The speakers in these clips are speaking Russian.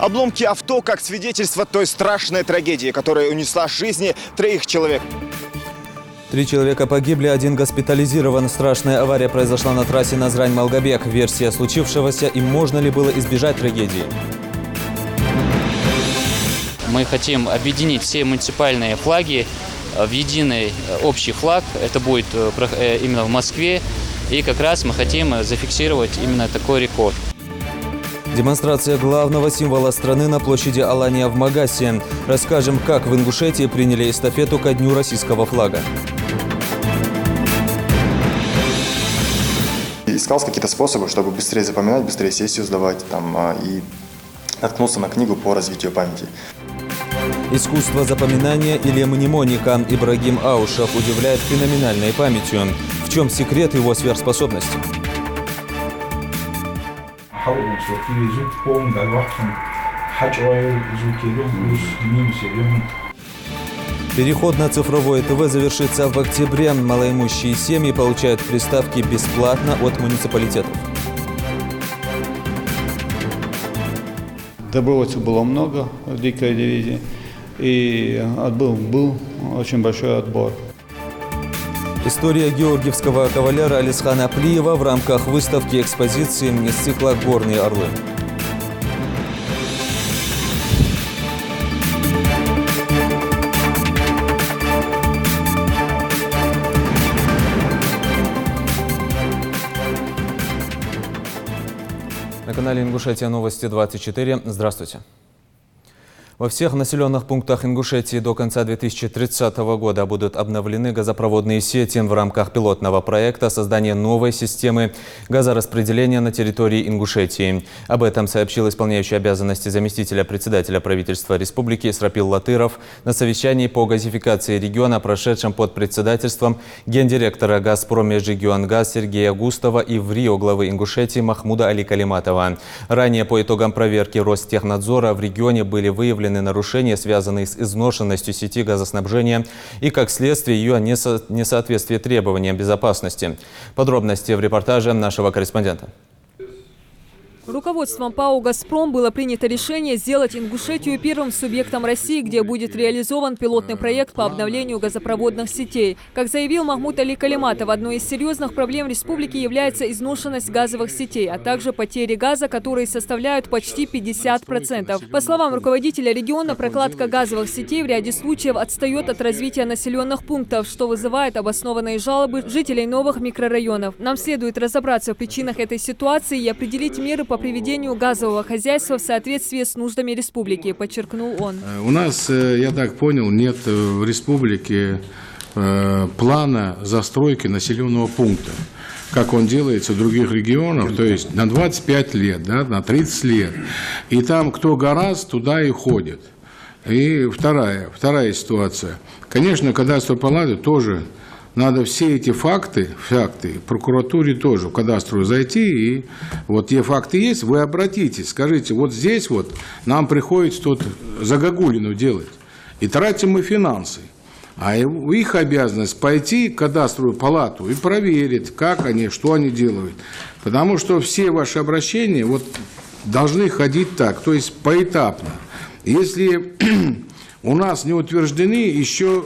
Обломки авто как свидетельство той страшной трагедии, которая унесла жизни 3 человек. 3 человека погибли, 1 госпитализирован. Страшная авария произошла на трассе Назрань-Малгобек. Версия случившегося и можно ли было избежать трагедии. Мы хотим объединить все муниципальные флаги в единый общий флаг. Это будет именно в Москве. И как раз мы хотим зафиксировать именно такой рекорд. Демонстрация главного символа страны на площади Алания в Магасе. Расскажем, как в Ингушетии приняли эстафету ко Дню российского флага. Искал какие-то способы, чтобы быстрее запоминать, быстрее сессию сдавать и наткнулся на книгу по развитию памяти. Искусство запоминания или мнемоника. Ибрагим Аушев удивляет феноменальной памятью. В чем секрет его сверхспособности? Переход на цифровое ТВ завершится в октябре. Малоимущие семьи получают приставки бесплатно от муниципалитетов. Добровольцев было много в дикой дивизии, и был очень большой отбор. История георгиевского кавалера Алисхана Плиева в рамках выставки экспозиции из цикла «Горные орлы». На канале Ингушетия Новости 24. Здравствуйте. Во всех населенных пунктах Ингушетии до конца 2030 года будут обновлены газопроводные сети в рамках пилотного проекта создания новой системы газораспределения на территории Ингушетии. Об этом сообщил исполняющий обязанности заместителя председателя правительства республики Исрапил Латыров на совещании по газификации региона, прошедшем под председательством гендиректора «Газпром Межрегионгаз» Сергея Густова и в Рио главы Ингушетии Махмуда Али Калиматова. Ранее по итогам проверки Ростехнадзора в регионе были выявлены нарушения, связанные с изношенностью сети газоснабжения и, как следствие, ее несоответствие требованиям безопасности. Подробности в репортаже нашего корреспондента. Руководством ПАО «Газпром» было принято решение сделать Ингушетию первым субъектом России, где будет реализован пилотный проект по обновлению газопроводных сетей. Как заявил Махмуд Али Калиматов, одной из серьезных проблем республики является изношенность газовых сетей, а также потери газа, которые составляют почти 50%. По словам руководителя региона, прокладка газовых сетей в ряде случаев отстает от развития населенных пунктов, что вызывает обоснованные жалобы жителей новых микрорайонов. Нам следует разобраться в причинах этой ситуации и определить меры по приведению газового хозяйства в соответствии с нуждами республики, подчеркнул он. У нас, я так понял, нет в республике плана застройки населенного пункта, как он делается в других регионах, то есть на 25 лет, да, на 30 лет. И там кто гораздо, туда и ходит. И вторая ситуация. Конечно, кадастровой палате тоже надо все эти факты прокуратуре тоже в кадастру зайти, и вот те факты есть, вы обратитесь, скажите, вот здесь вот нам приходится тут загогулину делать, и тратим мы финансы. А их обязанность пойти в кадастровую палату и проверить, как они, что они делают. Потому что все ваши обращения вот должны ходить так, то есть поэтапно. Если у нас не утверждены еще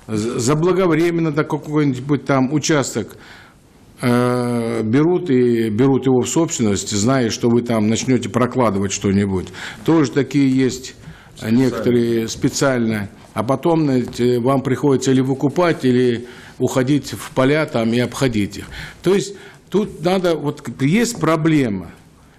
заблаговременно какой-нибудь там участок берут его в собственность, зная, что вы там начнете прокладывать что-нибудь. Тоже такие есть некоторые специально. А потом вам приходится или выкупать, или уходить в поля там и обходить их. То есть тут надо, вот есть проблема.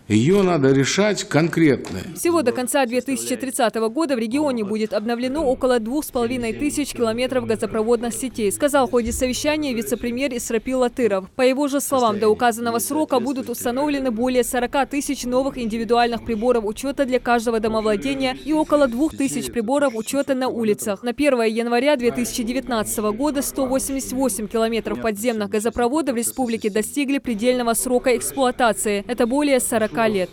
Ее надо решать конкретно. Всего до конца 2030 года в регионе будет обновлено около 2500 километров газопроводных сетей, сказал в ходе совещания вице-премьер Исрапил Латыров. По его же словам, до указанного срока будут установлены более 40 тысяч новых индивидуальных приборов учета для каждого домовладения и около 2000 приборов учета на улицах. На 1 января 2019 года 188 километров подземных газопроводов в республике достигли предельного срока эксплуатации. Это более 40 лет.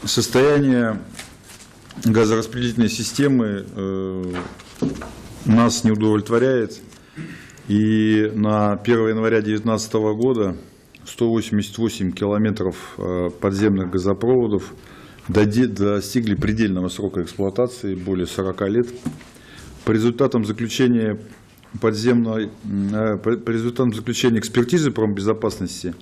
Состояние газораспределительной системы нас не удовлетворяет. И на 1 января 2019 года 188 километров подземных газопроводов достигли предельного срока эксплуатации, более 40 лет. По результатам заключения экспертизы промбезопасности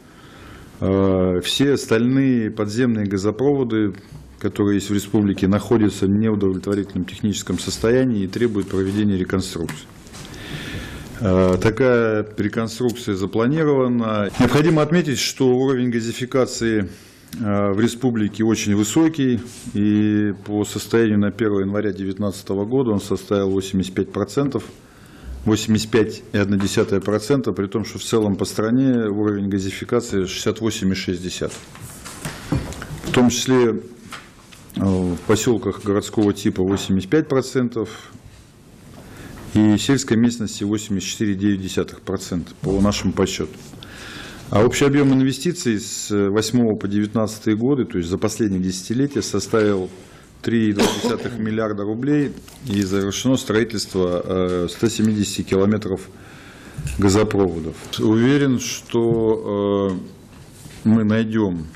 все остальные подземные газопроводы, которые есть в республике, находятся в неудовлетворительном техническом состоянии и требуют проведения реконструкции. Такая реконструкция запланирована. Необходимо отметить, что уровень газификации в республике очень высокий, и по состоянию на 1 января 2019 года он составил 85%, 85,1%, при том, что в целом по стране уровень газификации 68,6%. В том числе в поселках городского типа 85%, и сельской местности 84,9% по нашему подсчету. А общий объем инвестиций с 2008 по 2019 годы, то есть за последние десятилетия, составил 3,2 миллиарда рублей, и завершено строительство 170 километров газопроводов. Уверен, что мы найдем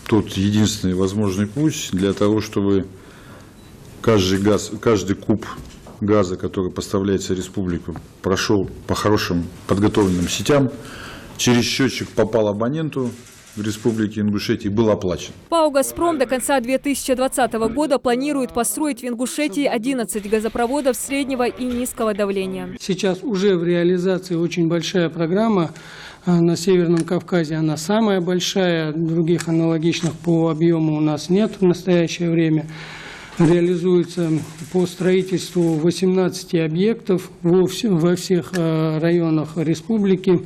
тот единственный возможный путь для того, чтобы каждый куб газа, который поставляется в республику, прошел по хорошим подготовленным сетям, через счетчик попал абоненту в республике Ингушетии, был оплачен. ПАО «Газпром» до конца 2020 года планирует построить в Ингушетии 11 газопроводов среднего и низкого давления. Сейчас уже в реализации очень большая программа на Северном Кавказе. Она самая большая, других аналогичных по объему у нас нет в настоящее время. Реализуется по строительству 18 объектов во всех районах республики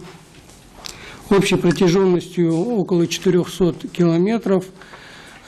общей протяженностью около 400 километров,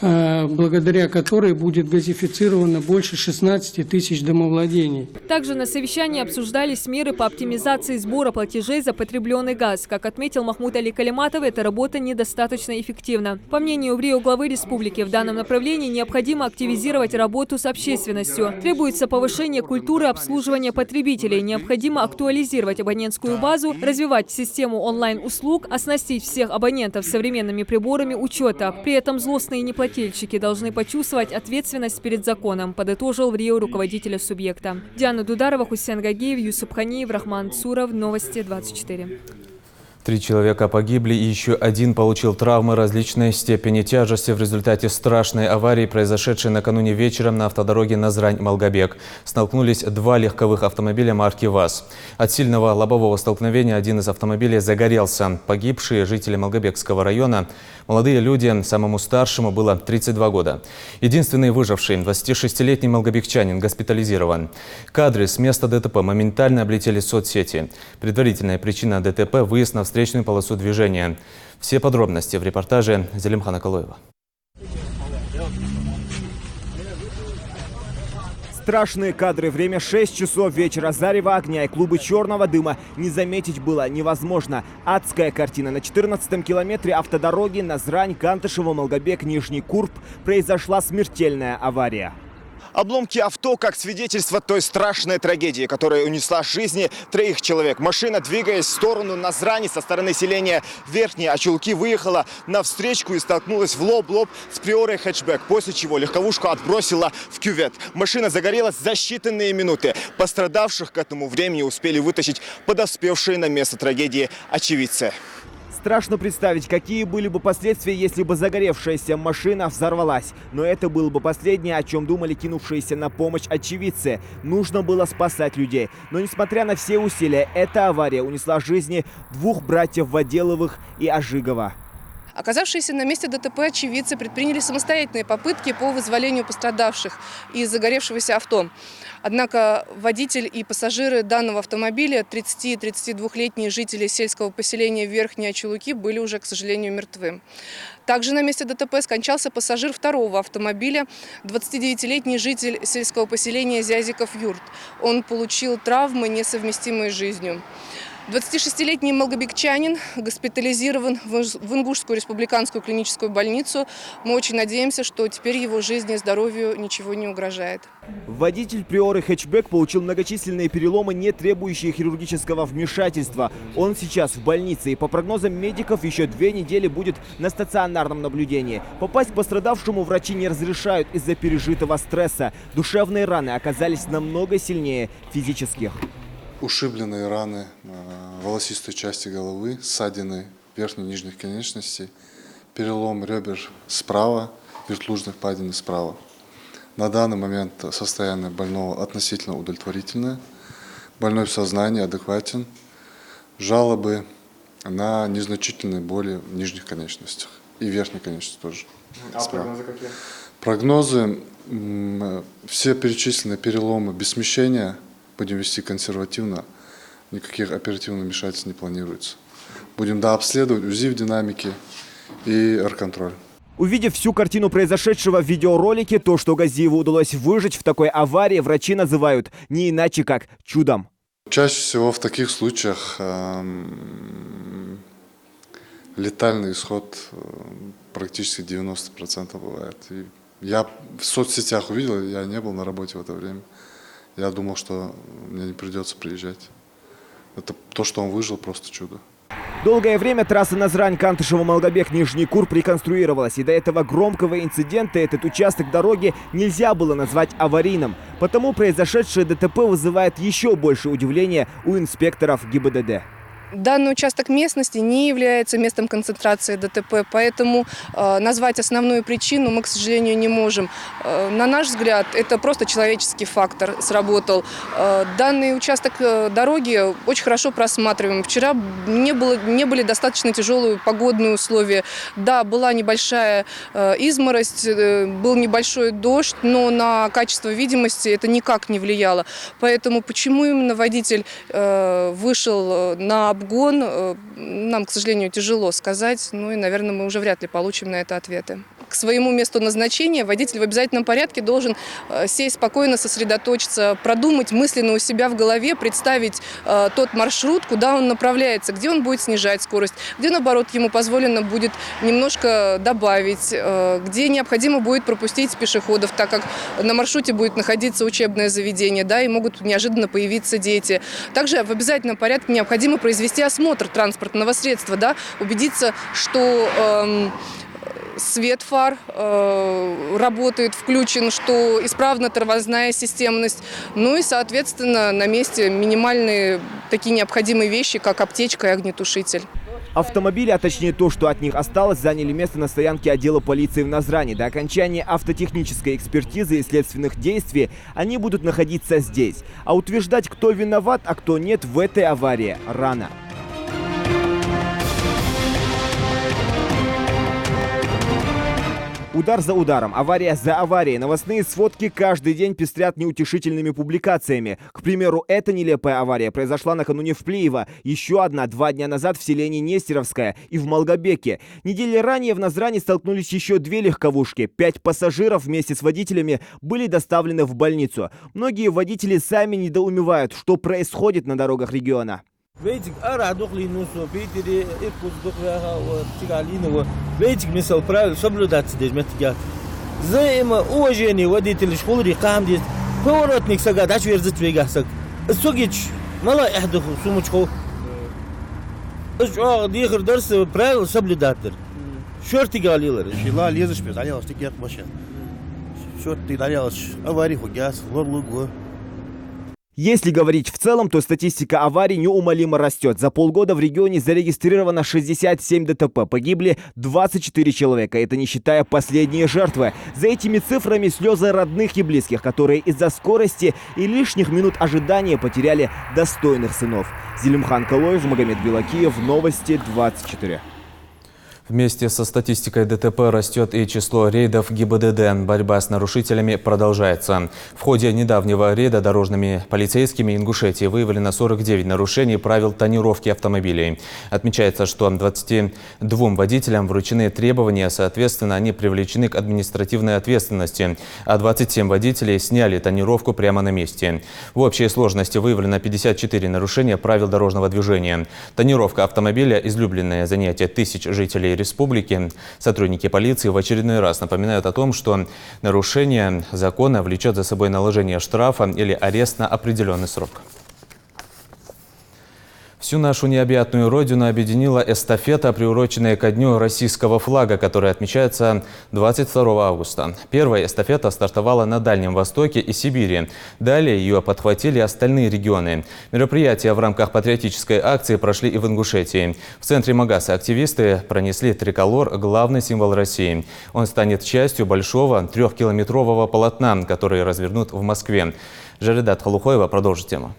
благодаря которой будет газифицировано больше 16 тысяч домовладений. Также на совещании обсуждались меры по оптимизации сбора платежей за потребленный газ. Как отметил Махмут Али Калиматов, эта работа недостаточно эффективна. По мнению ВРИО главы республики, в данном направлении необходимо активизировать работу с общественностью. Требуется повышение культуры обслуживания потребителей. Необходимо актуализировать абонентскую базу, развивать систему онлайн-услуг, оснастить всех абонентов современными приборами учета. При этом злостные неплательщики должны почувствовать ответственность перед законом, подытожил в РИО руководителя субъекта. Диана Дударова, Хусейн Гагеев, Юсуп Ханиев, Рахман Цуров. Новости 24. 3 человека погибли и еще один получил травмы различной степени тяжести в результате страшной аварии, произошедшей накануне вечером на автодороге Назрань-Малгобек. Столкнулись 2 легковых автомобиля марки ВАЗ. От сильного лобового столкновения один из автомобилей загорелся. Погибшие жители Малгобекского района. Молодые люди, самому старшему было 32 года. Единственный выживший, 26-летний малгобекчанин, госпитализирован. Кадры с места ДТП моментально облетели соцсети. Предварительная причина ДТП – выезд на встречную полосу движения. Все подробности в репортаже Зелимхана Калоева. Страшные кадры. Время 6 часов вечера. Зарево огня и клубы черного дыма не заметить было невозможно. Адская картина. На 14-м километре автодороги Назрань-Кантышево-Малгобек-Нижний Курб произошла смертельная авария. Обломки авто как свидетельство той страшной трагедии, которая унесла жизни 3 человек. Машина, двигаясь в сторону Назрани со стороны селения Верхние Ачулки, выехала на встречку и столкнулась в лоб с приорой хэтчбэк, после чего легковушку отбросила в кювет. Машина загорелась за считанные минуты. Пострадавших к этому времени успели вытащить подоспевшие на место трагедии очевидцы. Страшно представить, какие были бы последствия, если бы загоревшаяся машина взорвалась. Но это было бы последнее, о чем думали кинувшиеся на помощь очевидцы. Нужно было спасать людей. Но несмотря на все усилия, эта авария унесла жизни 2 братьев Воделовых и Ажигова. Оказавшиеся на месте ДТП очевидцы предприняли самостоятельные попытки по вызволению пострадавших из загоревшегося авто. Однако водитель и пассажиры данного автомобиля, 30- и 32-летние жители сельского поселения Верхние Ачулки, были уже, к сожалению, мертвы. Также на месте ДТП скончался пассажир 2-го автомобиля, 29-летний житель сельского поселения Зязиков-Юрт. Он получил травмы, несовместимые с жизнью. 26-летний малгобекчанин госпитализирован в Ингушскую республиканскую клиническую больницу. Мы очень надеемся, что теперь его жизни и здоровью ничего не угрожает. Водитель Приоры хэтчбэк получил многочисленные переломы, не требующие хирургического вмешательства. Он сейчас в больнице и, по прогнозам медиков, еще 2 недели будет на стационарном наблюдении. Попасть к пострадавшему врачи не разрешают из-за пережитого стресса. Душевные раны оказались намного сильнее физических. Ушибленные раны волосистой части головы, ссадины верхней и нижних конечностей, перелом ребер справа, вертлужных впадины справа. На данный момент состояние больного относительно удовлетворительное. Больной в сознании, адекватен. Жалобы на незначительные боли в нижних конечностях и верхней конечности тоже. А прогнозы какие? Прогнозы. Все перечисленные переломы без смещения будем вести консервативно. Никаких оперативных вмешательств не планируется. Будем обследовать УЗИ в динамике и R-контроль. Увидев всю картину произошедшего в видеоролике, то, что Газиеву удалось выжить в такой аварии, врачи называют не иначе как чудом. Чаще всего в таких случаях летальный исход практически 90% бывает. И я в соцсетях увидел, я не был на работе в это время. Я думал, что мне не придется приезжать. Это то, что он выжил, просто чудо. Долгое время трасса Назрань-Кантышево-Малгобек-Нижний Курб реконструировалась, и до этого громкого инцидента этот участок дороги нельзя было назвать аварийным. Потому произошедшее ДТП вызывает еще больше удивления у инспекторов ГИБДД. Данный участок местности не является местом концентрации ДТП, поэтому назвать основную причину мы, к сожалению, не можем. На наш взгляд, это просто человеческий фактор сработал. Данный участок дороги очень хорошо просматриваем. Вчера не были достаточно тяжелые погодные условия. Да, была небольшая изморозь, был небольшой дождь, но на качество видимости это никак не влияло. Поэтому почему именно водитель вышел на обгон, нам, к сожалению, тяжело сказать, ну и, наверное, мы уже вряд ли получим на это ответы. К своему месту назначения водитель в обязательном порядке должен сесть спокойно, сосредоточиться, продумать мысленно у себя в голове, представить тот маршрут, куда он направляется, где он будет снижать скорость, где, наоборот, ему позволено будет немножко добавить, где необходимо будет пропустить пешеходов, так как на маршруте будет находиться учебное заведение, да, и могут неожиданно появиться дети. Также в обязательном порядке необходимо произвести осмотр транспортного средства, да, убедиться, что свет фар работает, включен, что исправна тормозная системность. Ну и, соответственно, на месте минимальные такие необходимые вещи, как аптечка и огнетушитель. Автомобили, а точнее то, что от них осталось, заняли место на стоянке отдела полиции в Назрани. До окончания автотехнической экспертизы и следственных действий они будут находиться здесь. А утверждать, кто виноват, а кто нет в этой аварии, рано. Удар за ударом, авария за аварией. Новостные сводки каждый день пестрят неутешительными публикациями. К примеру, эта нелепая авария произошла накануне в Плиево. Еще одна 2 дня назад в селении Нестеровское и в Малгобеке. Недели ранее в Назрани столкнулись еще 2 легковушки. 5 пассажиров вместе с водителями были доставлены в больницу. Многие водители сами недоумевают, что происходит на дорогах региона. Вейтик мисал правил соблюдать здесь методят. Взаимоуважение водителей школы рекам здесь. Поворотник сага дач верзит вегасак. Согич мало эхдуху сумочку. Дихр дарс правил соблюдать. Шорти галилар. Шила лезешь без алялась тикет машин. Шорти алялась аварий хугас лорлуго. Если говорить в целом, то статистика аварий неумолимо растет. За полгода в регионе зарегистрировано 67 ДТП. Погибли 24 человека. Это не считая последние жертвы. За этими цифрами слезы родных и близких, которые из-за скорости и лишних минут ожидания потеряли достойных сынов. Зелимхан Калоев, Магомед Белакиев. Новости 24. Вместе со статистикой ДТП растет и число рейдов ГИБДД. Борьба с нарушителями продолжается. В ходе недавнего рейда дорожными полицейскими Ингушетии выявлено 49 нарушений правил тонировки автомобилей. Отмечается, что 22 водителям вручены требования, соответственно, они привлечены к административной ответственности, а 27 водителей сняли тонировку прямо на месте. В общей сложности выявлено 54 нарушения правил дорожного движения. Тонировка автомобиля – излюбленное занятие тысяч жителей республики. Сотрудники полиции в очередной раз напоминают о том, что нарушение закона влечет за собой наложение штрафа или арест на определенный срок. Всю нашу необъятную родину объединила эстафета, приуроченная ко дню российского флага, который отмечается 22 августа. Первая эстафета стартовала на Дальнем Востоке и Сибири. Далее ее подхватили остальные регионы. Мероприятия в рамках патриотической акции прошли и в Ингушетии. В центре Магаса активисты пронесли триколор, главный символ России. Он станет частью большого 3-километрового полотна, который развернут в Москве. Жаридат Халухоева продолжит тему.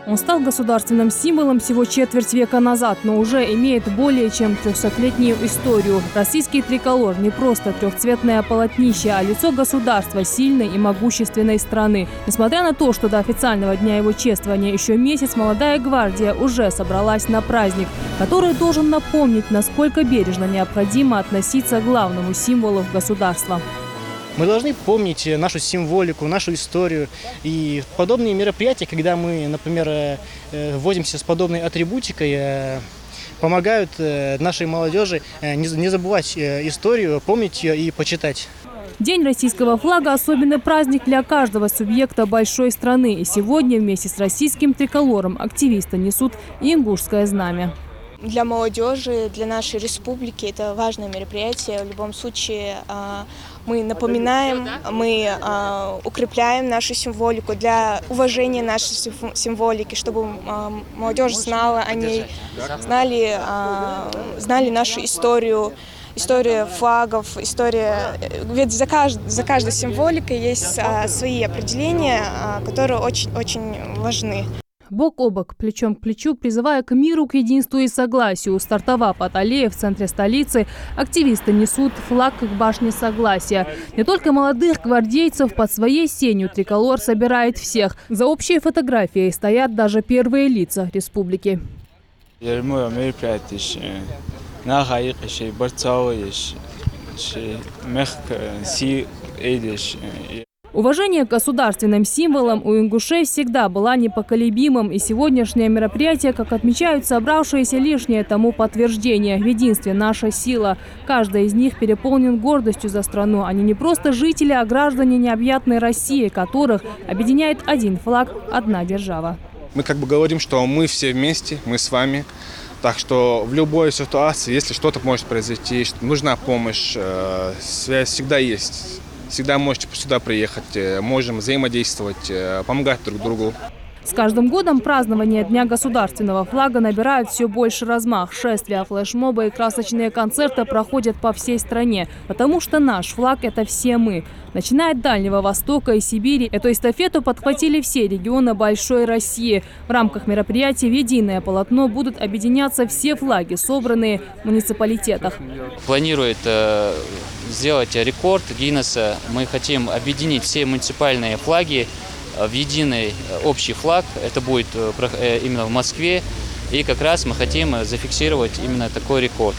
Он стал государственным символом всего четверть века назад, но уже имеет более чем 300-летнюю историю. Российский триколор не просто трехцветное полотнище, а лицо государства, сильной и могущественной страны. Несмотря на то, что до официального дня его чествования еще месяц, молодая гвардия уже собралась на праздник, который должен напомнить, насколько бережно необходимо относиться к главному символу государства. Мы должны помнить нашу символику, нашу историю. И подобные мероприятия, когда мы, например, возимся с подобной атрибутикой, помогают нашей молодежи не забывать историю, помнить ее и почитать. День российского флага – особенный праздник для каждого субъекта большой страны. И сегодня вместе с российским триколором активисты несут ингушское знамя. Для молодежи, для нашей республики это важное мероприятие. В любом случае мы напоминаем, мы укрепляем нашу символику для уважения нашей символики, чтобы молодежь знала о ней, знали нашу историю. История флагов, история... Ведь за каждой символикой есть свои определения, которые очень важны. Бок о бок, плечом к плечу, призывая к миру, к единству и согласию. Стартовав от аллеи в центре столицы, активисты несут флаг к башне Согласия. Не только молодых гвардейцев, под своей сенью триколор собирает всех. За общей фотографией стоят даже первые лица республики. Уважение к государственным символам у ингушей всегда было непоколебимым, и сегодняшнее мероприятие, как отмечают собравшиеся, лишнее тому подтверждение. В единстве наша сила. Каждый из них переполнен гордостью за страну. Они не просто жители, а граждане необъятной России, которых объединяет один флаг, одна держава. Мы говорим, что мы все вместе, мы с вами. Так что в любой ситуации, если что-то может произойти, нужна помощь, связь всегда есть. Всегда можете сюда приехать, можем взаимодействовать, помогать друг другу. С каждым годом празднование Дня государственного флага набирает все больше размах. Шествия, флешмобы и красочные концерты проходят по всей стране, потому что наш флаг – это все мы. Начиная от Дальнего Востока и Сибири, эту эстафету подхватили все регионы большой России. В рамках мероприятия в единое полотно будут объединяться все флаги, собранные в муниципалитетах. Планирует сделать рекорд Гиннесса. Мы хотим объединить все муниципальные флаги в единый общий флаг. Это будет именно в Москве. И как раз мы хотим зафиксировать именно такой рекорд.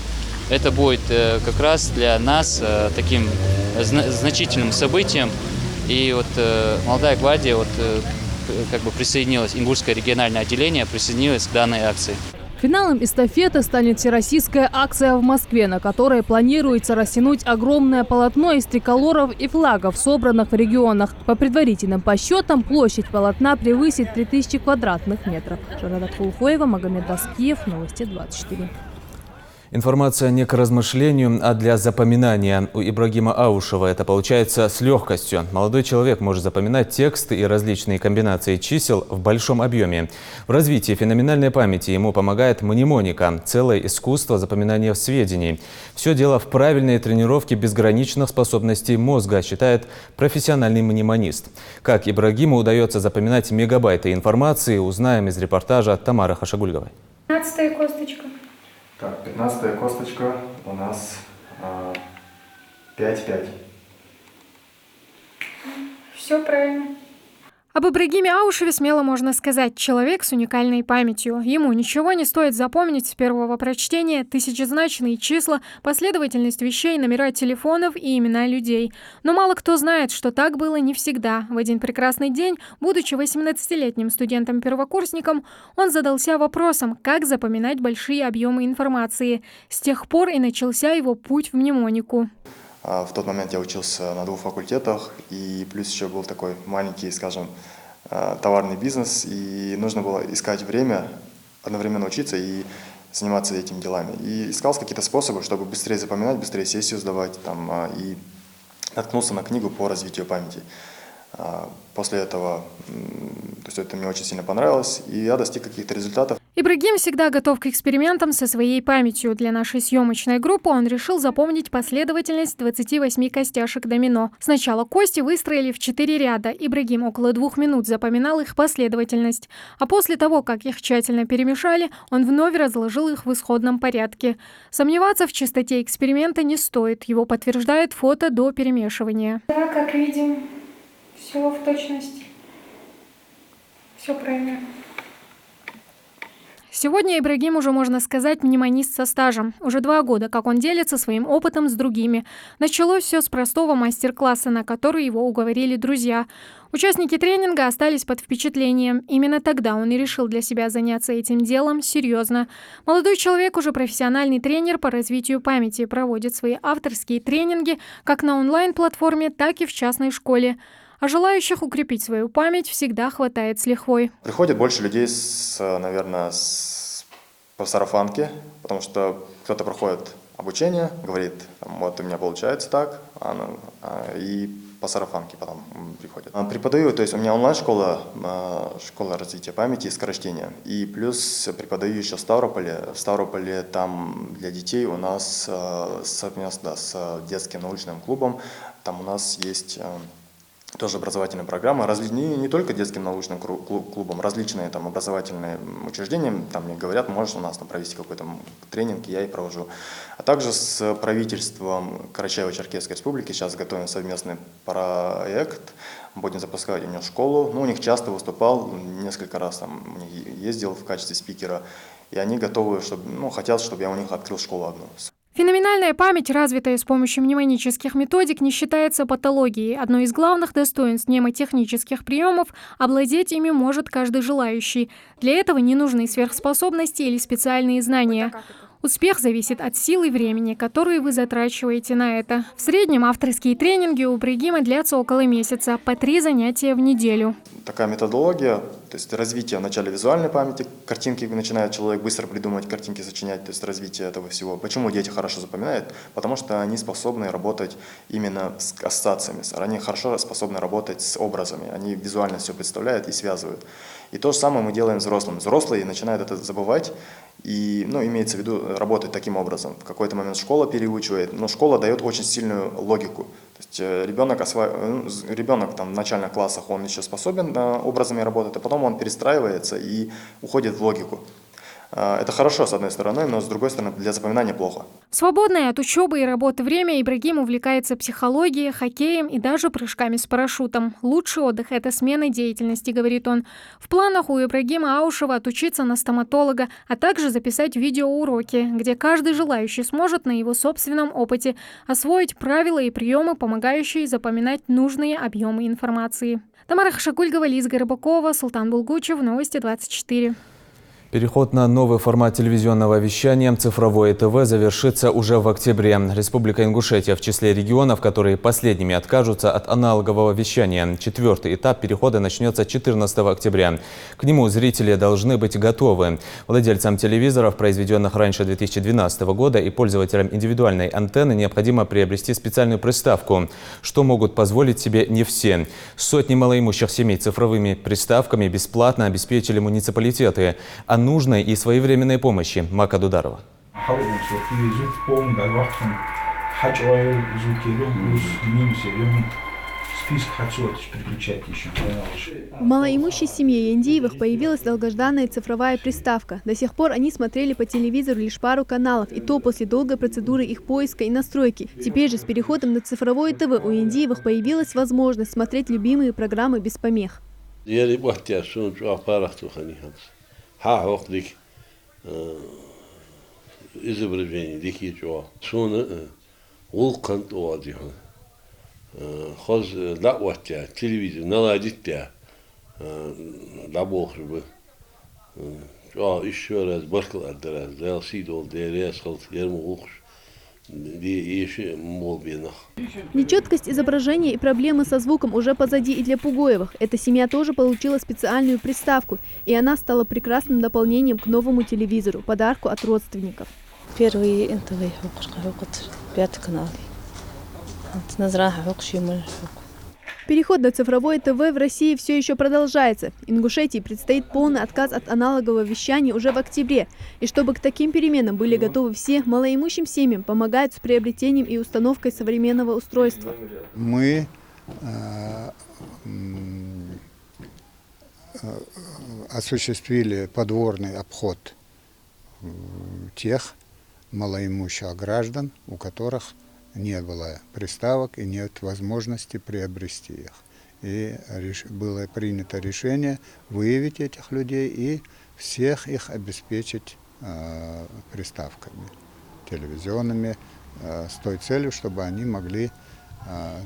Это будет как раз для нас таким значительным событием. И молодая гвардия присоединилась, Ингушское региональное отделение присоединилось к данной акции. Финалом эстафеты станет всероссийская акция в Москве, на которой планируется растянуть огромное полотно из триколоров и флагов, собранных в регионах. По предварительным подсчетам, площадь полотна превысит 3000 квадратных метров. Жаридат Халухоева, Магомед Баскиев, Новости 24. Информация не к размышлению, а для запоминания. У Ибрагима Аушева это получается с легкостью. Молодой человек может запоминать тексты и различные комбинации чисел в большом объеме. В развитии феноменальной памяти ему помогает мнемоника – целое искусство запоминания сведений. Все дело в правильной тренировке безграничных способностей мозга, считает профессиональный мнемонист. Как Ибрагиму удается запоминать мегабайты информации, узнаем из репортажа Тамары Хашагульговой. 15-я косточка. Так, 15-я косточка у нас 5-5. Все правильно. Об Ибрагиме Аушеве смело можно сказать: человек с уникальной памятью. Ему ничего не стоит запомнить с первого прочтения тысячезначные числа, последовательность вещей, номера телефонов и имена людей. Но мало кто знает, что так было не всегда. В один прекрасный день, будучи 18-летним студентом-первокурсником, он задался вопросом, как запоминать большие объемы информации. С тех пор и начался его путь в мнемонику. В тот момент я учился на 2 факультетах, и плюс еще был такой маленький, скажем, товарный бизнес, и нужно было искать время, одновременно учиться и заниматься этими делами. И искал какие-то способы, чтобы быстрее запоминать, быстрее сессию сдавать, и наткнулся на книгу по развитию памяти. После этого, то есть это мне очень сильно понравилось, и я достиг каких-то результатов. Ибрагим всегда готов к экспериментам со своей памятью. Для нашей съемочной группы он решил запомнить последовательность 28 костяшек домино. Сначала кости выстроили в 4 ряда. Ибрагим около 2 минут запоминал их последовательность. А после того, как их тщательно перемешали, он вновь разложил их в исходном порядке. Сомневаться в чистоте эксперимента не стоит. Его подтверждает фото до перемешивания. Да, как видим, все в точности. Все правильно. Сегодня Ибрагим уже, можно сказать, мнемонист со стажем. Уже 2 года, как он делится своим опытом с другими. Началось все с простого мастер-класса, на который его уговорили друзья. Участники тренинга остались под впечатлением. Именно тогда он и решил для себя заняться этим делом серьезно. Молодой человек уже профессиональный тренер по развитию памяти, проводит свои авторские тренинги как на онлайн-платформе, так и в частной школе. А желающих укрепить свою память всегда хватает с лихвой. Приходит больше людей, наверное, по сарафанке, потому что кто-то проходит обучение, говорит, вот у меня получается так, и по сарафанке потом приходит. Преподаю, то есть у меня онлайн-школа, школа развития памяти и скорочтения. И плюс преподаю еще в Ставрополе. В Ставрополе там для детей у нас совместно с детским научным клубом, там у нас есть тоже образовательная программа, не только детским научным клубом, различные там образовательные учреждения, там мне говорят, можешь у нас там провести какой-то тренинг, я и провожу. А также с правительством Карачаево-Черкесской республики сейчас готовим совместный проект, будем запускать у них школу, у них часто выступал, несколько раз там ездил в качестве спикера, и они готовы, хотят, чтобы я у них открыл школу одну. Феноменальная память, развитая с помощью мнемонических методик, не считается патологией. Одно из главных достоинств мнемотехнических приемов – овладеть ими может каждый желающий. Для этого не нужны сверхспособности или специальные знания. Успех зависит от силы и времени, которые вы затрачиваете на это. В среднем авторские тренинги у Ибрагима длятся около месяца, по 3 занятия в неделю. Такая методология, то есть развитие вначале визуальной памяти, картинки начинает человек быстро придумывать, картинки сочинять, то есть развитие этого всего. Почему дети хорошо запоминают? Потому что они способны работать именно с ассоциациями, они хорошо способны работать с образами, они визуально все представляют и связывают. И то же самое мы делаем взрослым. Взрослые начинают это забывать, и, имеется в виду, работать таким образом. В какой-то момент школа переучивает, но школа дает очень сильную логику. То есть ребенок там, в начальных классах, он еще способен образами работать, а потом он перестраивается и уходит в логику. Это хорошо, с одной стороны, но с другой стороны, для запоминания плохо. В свободное от учебы и работы время Ибрагим увлекается психологией, хоккеем и даже прыжками с парашютом. Лучший отдых – это смена деятельности, говорит он. В планах у Ибрагима Аушева отучиться на стоматолога, а также записать видеоуроки, где каждый желающий сможет на его собственном опыте освоить правила и приемы, помогающие запоминать нужные объемы информации. Тамара Хашагульгова, Лиза Рыбакова, Султан Булгучев, Новости 24. Переход на новый формат телевизионного вещания «Цифровое ТВ» завершится уже в октябре. Республика Ингушетия в числе регионов, которые последними откажутся от аналогового вещания. Четвертый этап перехода начнется 14 октября. К нему зрители должны быть готовы. Владельцам телевизоров, произведенных раньше 2012 года, и пользователям индивидуальной антенны необходимо приобрести специальную приставку, что могут позволить себе не все. Сотни малоимущих семей цифровыми приставками бесплатно обеспечили муниципалитеты. О нужной и своевременной помощи Мака Дударова. В малоимущей семье Яндиевых появилась долгожданная цифровая приставка. До сих пор они смотрели по телевизору лишь пару каналов, и то после долгой процедуры их поиска и настройки. Теперь же с переходом на цифровое ТВ у Яндиевых появилась возможность смотреть любимые программы без помех. изображение, дикие чего. Соны улкант одихан. Хоз лаватя телевизор наладить тя. Лабох бы. Еще раз баркал раз. Дал сидол дерез хал ерму ухш. Нечеткость изображения и проблемы со звуком уже позади и для Пугоевых. Эта семья тоже получила специальную приставку, и она стала прекрасным дополнением к новому телевизору, подарку от родственников. Первый НТВ, пятый канал. Переход на цифровое ТВ в России все еще продолжается. Ингушетии предстоит полный отказ от аналогового вещания уже в октябре. И чтобы к таким переменам были готовы все, малоимущим семьям помогают с приобретением и установкой современного устройства. Мы осуществили подворный обход тех малоимущих граждан, у которых не было приставок и нет возможности приобрести их. И было принято решение выявить этих людей и всех их обеспечить приставками телевизионными с той целью, чтобы они могли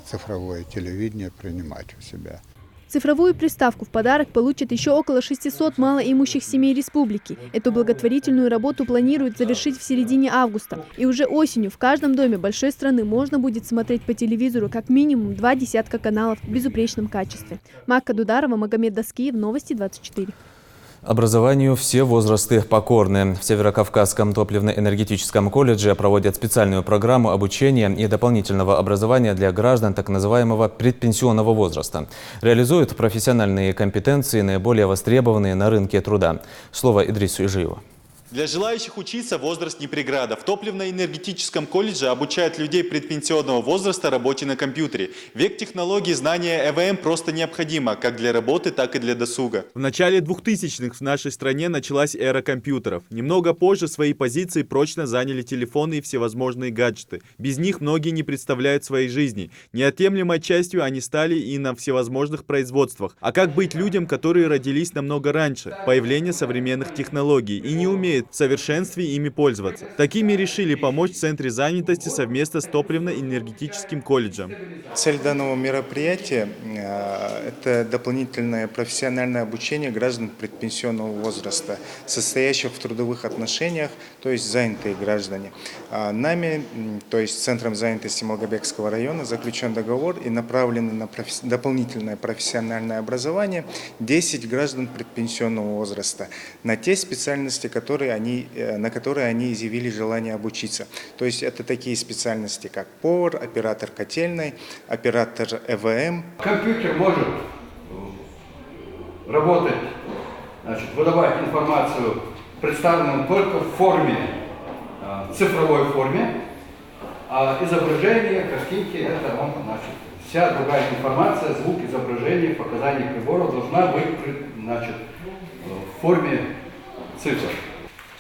цифровое телевидение принимать у себя. Цифровую приставку в подарок получат еще около 600 малоимущих семей республики. Эту благотворительную работу планируют завершить в середине августа. И уже осенью в каждом доме большой страны можно будет смотреть по телевизору как минимум 2 десятка каналов в безупречном качестве. Мака Дударова, Магомед Даскиев, Новости 24. Образованию все возрасты покорны. В Северокавказском топливно-энергетическом колледже проводят специальную программу обучения и дополнительного образования для граждан так называемого предпенсионного возраста. Реализуют профессиональные компетенции, наиболее востребованные на рынке труда. Слово Идрису Ижиеву. Для желающих учиться возраст не преграда. В топливно-энергетическом колледже обучают людей предпенсионного возраста работе на компьютере. Век технологий, знания ЭВМ просто необходимо, как для работы, так и для досуга. В начале 2000-х в нашей стране началась эра компьютеров. Немного позже свои позиции прочно заняли телефоны и всевозможные гаджеты. Без них многие не представляют своей жизни. Неотъемлемой частью они стали и на всевозможных производствах. А как быть людям, которые родились намного раньше появления современных технологий и не умеют в совершенстве ими пользоваться? Такими решили помочь в Центре занятости совместно с топливно-энергетическим колледжем. Цель данного мероприятия – это дополнительное профессиональное обучение граждан предпенсионного возраста, состоящих в трудовых отношениях, то есть занятые граждане. Нами, то есть Центром занятости Малгобекского района, заключен договор и направлены на дополнительное профессиональное образование 10 граждан предпенсионного возраста на те специальности, на которые они изъявили желание обучиться. То есть это такие специальности, как повар, оператор котельной, оператор ЭВМ. Компьютер может работать, выдавать информацию, представленную только в форме, цифровой форме, а изображение, картинки, это он, вся другая информация, звук, изображение, показания приборов должна быть, в форме цифр.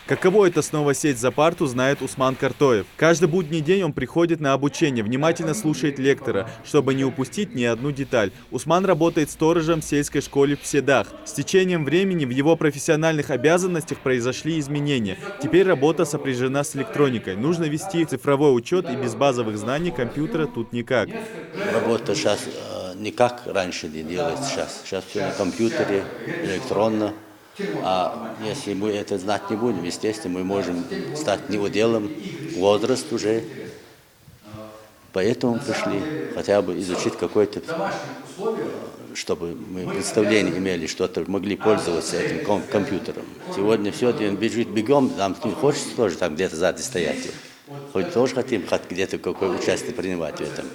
Каково это снова сесть за парту, знает Усман Картоев. Каждый будний день он приходит на обучение, внимательно слушает лектора, чтобы не упустить ни одну деталь. Усман работает сторожем в сельской школе в Седах. С течением времени в его профессиональных обязанностях произошли изменения. Теперь работа сопряжена с электроникой. Нужно вести цифровой учет, и без базовых знаний компьютера тут никак. Работа сейчас не как раньше делается. Сейчас все на компьютере, электронно. А если мы это знать не будем, естественно, мы можем стать неуделом, возраст уже. Поэтому пришли хотя бы изучить какой-то, чтобы мы представление имели, что-то могли пользоваться этим компьютером. Сегодня все, он бежит бегом, нам не хочется тоже там где-то сзади стоять. Хоть тоже хотим где-то какое участие принимать в этом.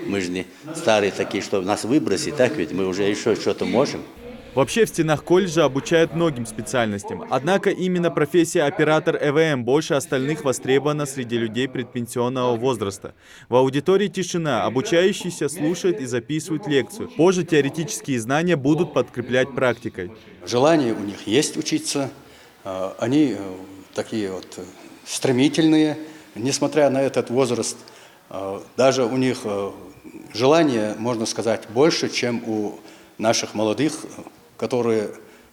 Мы же не старые такие, чтобы нас выбросить, так ведь мы уже еще что-то можем. Вообще в стенах колледжа обучают многим специальностям. Однако именно профессия оператор ЭВМ больше остальных востребована среди людей предпенсионного возраста. В аудитории тишина, обучающиеся слушают и записывают лекцию. Позже теоретические знания будут подкреплять практикой. Желание у них есть учиться, они такие вот стремительные, несмотря на этот возраст. Даже у них желание, можно сказать, больше, чем у наших молодых, которые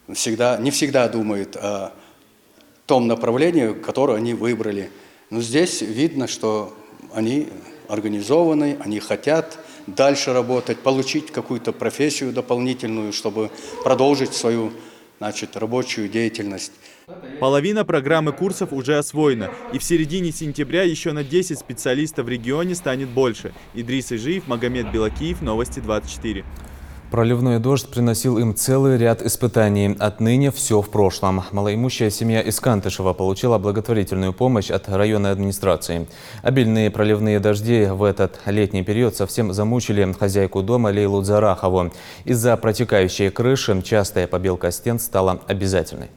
не всегда думают о том направлении, которое они выбрали. Но здесь видно, что они организованы, они хотят дальше работать, получить какую-то профессию дополнительную, чтобы продолжить свою, рабочую деятельность. Половина программы курсов уже освоена, и в середине сентября еще на 10 специалистов в регионе станет больше. Идрис Ижиев, Магомед Белакиев, Новости 24. Проливной дождь приносил им целый ряд испытаний. Отныне все в прошлом. Малоимущая семья из Кантышева получила благотворительную помощь от районной администрации. Обильные проливные дожди в этот летний период совсем замучили хозяйку дома Лейлу Зарахову. Из-за протекающей крыши частая побелка стен стала обязательной.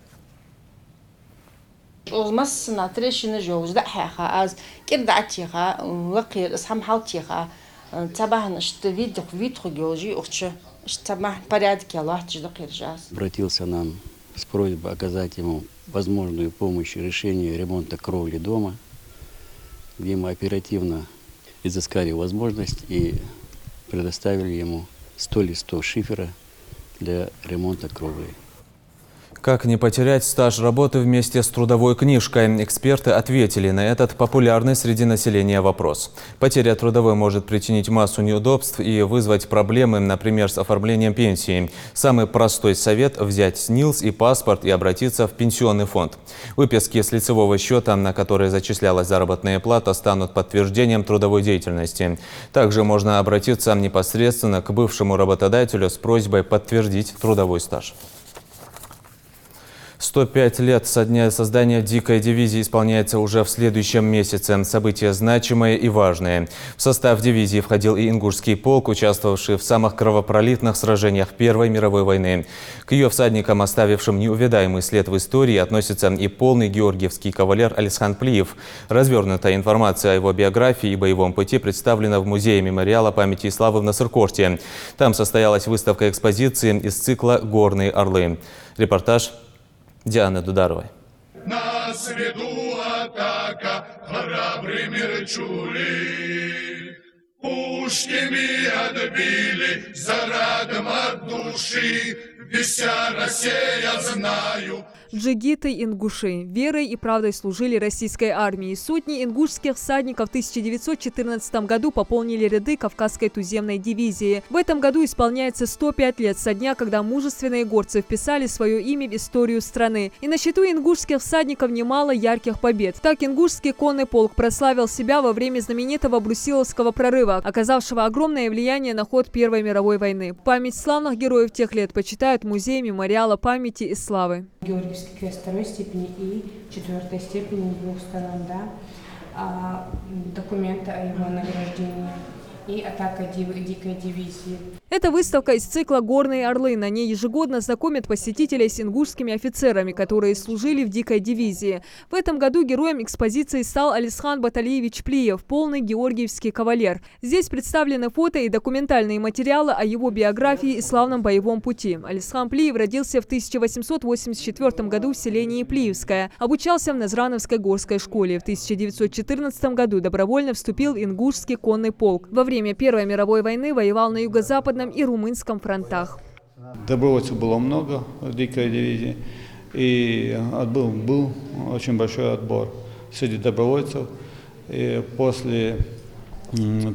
Обратился нам с просьбой оказать ему возможную помощь в решении ремонта кровли дома, где мы оперативно изыскали возможность и предоставили ему 100 листов шифера для ремонта кровли. Как не потерять стаж работы вместе с трудовой книжкой? Эксперты ответили на этот популярный среди населения вопрос. Потеря трудовой может причинить массу неудобств и вызвать проблемы, например, с оформлением пенсии. Самый простой совет – взять СНИЛС и паспорт и обратиться в пенсионный фонд. Выписки с лицевого счета, на который зачислялась заработная плата, станут подтверждением трудовой деятельности. Также можно обратиться непосредственно к бывшему работодателю с просьбой подтвердить трудовой стаж. 105 лет со дня создания дикой дивизии исполняется уже в следующем месяце. Событие значимое и важное. В состав дивизии входил и Ингушский полк, участвовавший в самых кровопролитных сражениях Первой мировой войны. К ее всадникам, оставившим неувядаемый след в истории, относится и полный георгиевский кавалер Алисхан Плиев. Развернутая информация о его биографии и боевом пути представлена в Музее мемориала памяти и славы в Насыркорте. Там состоялась выставка экспозиции из цикла «Горные орлы». Репортаж Дианы Дударовой. На среду атака, храбрыми рычули, пушками отбили, зарадом от души, вся Россия знаю. Джигиты ингуши верой и правдой служили российской армии. Сотни ингушских всадников в 1914 году пополнили ряды Кавказской туземной дивизии. В этом году исполняется 105 лет со дня, когда мужественные горцы вписали свое имя в историю страны. И на счету ингушских всадников немало ярких побед. Так ингушский конный полк прославил себя во время знаменитого Брусиловского прорыва, оказавшего огромное влияние на ход Первой мировой войны. Память славных героев тех лет почитают Музей мемориала памяти и славы. Георгиевский крест второй степени и четвертой степени двух сторон, документы о его награждении и атака дикой дивизии. Это выставка из цикла «Горные орлы». На ней ежегодно знакомят посетителей с ингушскими офицерами, которые служили в дикой дивизии. В этом году героем экспозиции стал Алисхан Баталиевич Плиев, полный георгиевский кавалер. Здесь представлены фото и документальные материалы о его биографии и славном боевом пути. Алисхан Плиев родился в 1884 году в селении Плиевское. Обучался в Назрановской горской школе. В 1914 году добровольно вступил в ингушский конный полк. Во время Первой мировой войны воевал на юго-западном и румынском фронтах. Добровольцев было много в дикой дивизии, и был очень большой отбор среди добровольцев. И после,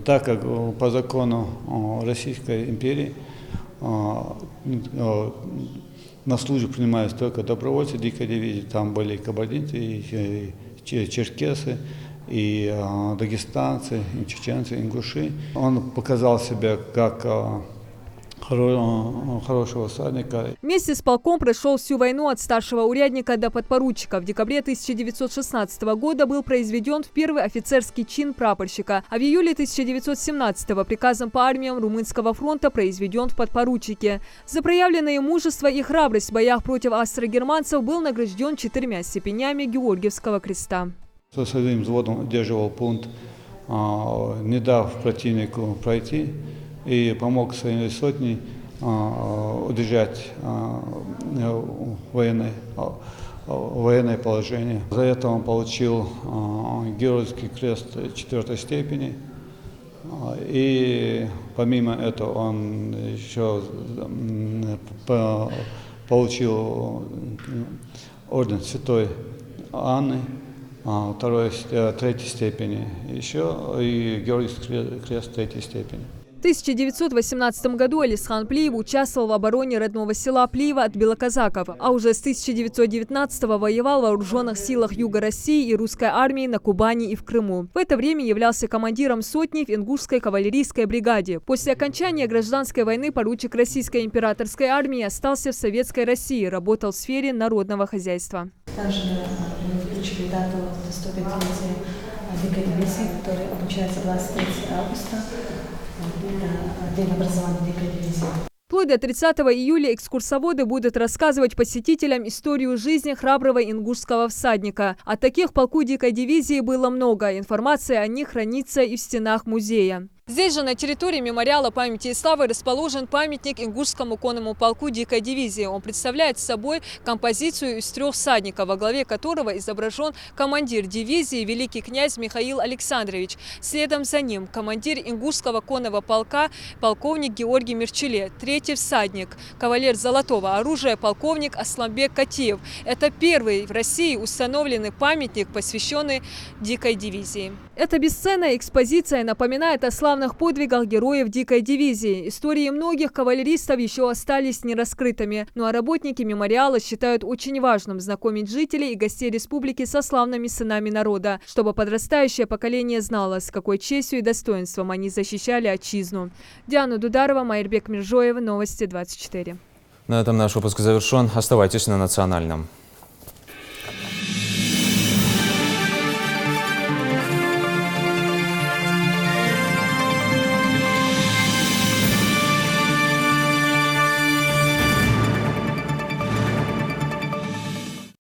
так как по закону Российской империи на службу принимались только добровольцы дикой дивизии. Там были кабардинцы, и черкесы, и дагестанцы, и чеченцы, и ингуши. Он показал себя как хорошего всадника. Вместе с полком прошел всю войну от старшего урядника до подпоручика. В декабре 1916 года был произведен в первый офицерский чин прапорщика, а в июле 1917 приказом по армиям Румынского фронта произведен в подпоручике. За проявленное мужество и храбрость в боях против австро-германцев был награжден 4 степенями Георгиевского креста. Со своим взводом удерживал пункт, не дав противнику пройти, и помог своей сотне удержать военное положение. За это он получил Георгиевский крест 4 степени. И помимо этого он еще получил орден Святой Анны 3 степени, еще и Георгиевский крест 3 степени. В 1918 году Алисхан Плиев участвовал в обороне родного села Плиева от белоказаков, а уже с 1919-го воевал в вооруженных силах Юга России и русской армии на Кубани и в Крыму. В это время являлся командиром сотни в ингушской кавалерийской бригаде. После окончания гражданской войны поручик Российской императорской армии остался в Советской России, работал в сфере народного хозяйства. Также мы включили дату 105-летия дикой дивизии, которая обучается 23 августа. День образования дикой дивизии. Вплоть до 30 июля экскурсоводы будут рассказывать посетителям историю жизни храброго ингушского всадника. А таких в полку дикой дивизии было много. Информация о них хранится и в стенах музея. Здесь же, на территории мемориала памяти и славы, расположен памятник ингушскому конному полку дикой дивизии. Он представляет собой композицию из 3 всадников, во главе которого изображен командир дивизии великий князь Михаил Александрович. Следом за ним командир ингушского конного полка полковник Георгий Мерчеле, 3-й всадник, кавалер золотого оружия полковник Асламбек Катиев. Это первый в России установленный памятник, посвященный дикой дивизии. Эта бесценная экспозиция напоминает о славных подвигах героев дикой дивизии. Истории многих кавалеристов еще остались нераскрытыми, ну а работники мемориала считают очень важным знакомить жителей и гостей республики со славными сынами народа, чтобы подрастающее поколение знало, с какой честью и достоинством они защищали отчизну. Диана Дударова, Майрбек Миржоев, Новости 24. На этом наш выпуск завершен. Оставайтесь на Национальном.